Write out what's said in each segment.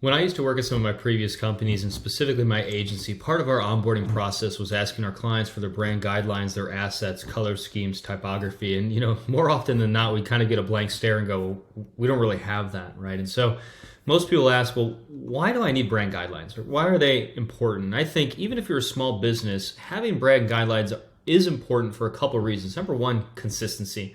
When I used to work at some of my previous companies and specifically my agency, part of our onboarding process was asking our clients for their brand guidelines, their assets, color schemes, typography. And, more often than not, we kind of get a blank stare and go, we don't really have that, right? And so most people ask, well, why do I need brand guidelines? Or why are they important? And I think even if you're a small business, having brand guidelines is important for a couple of reasons. Number one, consistency.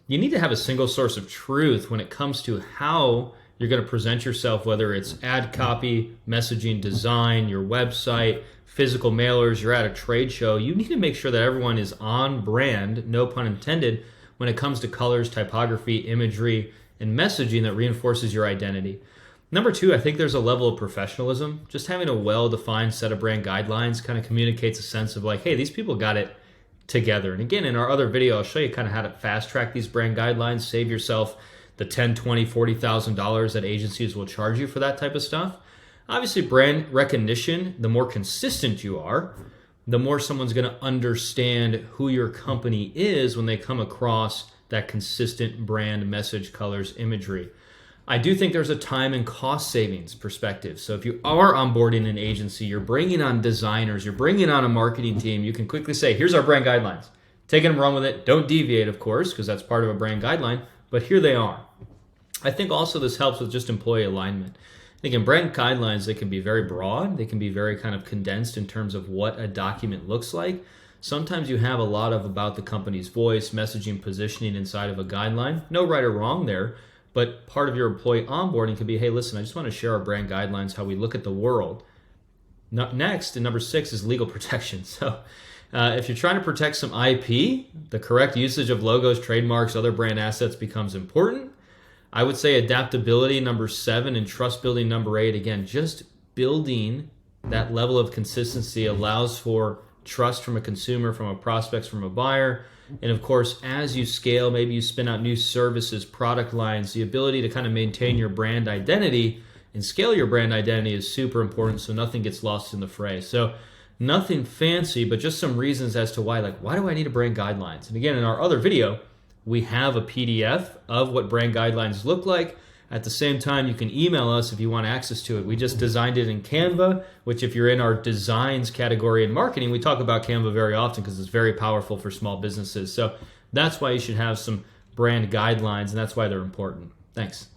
You need to have a single source of truth when it comes to how you're going to present yourself, whether it's ad copy, messaging, design, your website, physical mailers, you're at a trade show. You need to make sure that everyone is on brand, no pun intended, when it comes to colors, typography, imagery, and messaging that reinforces your identity. Number two, I think there's a level of professionalism. Just having a well-defined set of brand guidelines kind of communicates a sense of like, hey, these people got it together. And again, in our other video, I'll show you kind of how to fast track these brand guidelines, save yourself the $10,000, $20,000, $40,000 that agencies will charge you for that type of stuff. Obviously, brand recognition, the more consistent you are, the more someone's going to understand who your company is when they come across that consistent brand message, colors, imagery. I do think there's a time and cost savings perspective. So if you are onboarding an agency, you're bringing on designers, you're bringing on a marketing team, you can quickly say, here's our brand guidelines. Take it and run with it. Don't deviate, of course, because that's part of a brand guideline, but here they are. I think also this helps with just employee alignment. I think in brand guidelines, they can be very broad. They can be very kind of condensed in terms of what a document looks like. Sometimes you have a lot of about the company's voice, messaging, positioning inside of a guideline. No right or wrong there. But part of your employee onboarding could be, hey, listen, I just want to share our brand guidelines, how we look at the world. Next, and number 6 is legal protection. So if you're trying to protect some IP, the correct usage of logos, trademarks, other brand assets becomes important. I would say adaptability, number 7, and trust building, number 8. Again, just building that level of consistency allows for trust from a consumer, from a prospect, from a buyer. And of course, as you scale, maybe you spin out new services, product lines, the ability to kind of maintain your brand identity and scale your brand identity is super important so nothing gets lost in the fray. So nothing fancy, but just some reasons as to why do I need a brand guidelines? And again, in our other video, we have a PDF of what brand guidelines look like. At the same time, you can email us if you want access to it. We just designed it in Canva, which if you're in our designs category in marketing, we talk about Canva very often because it's very powerful for small businesses. So that's why you should have some brand guidelines, and that's why they're important. Thanks.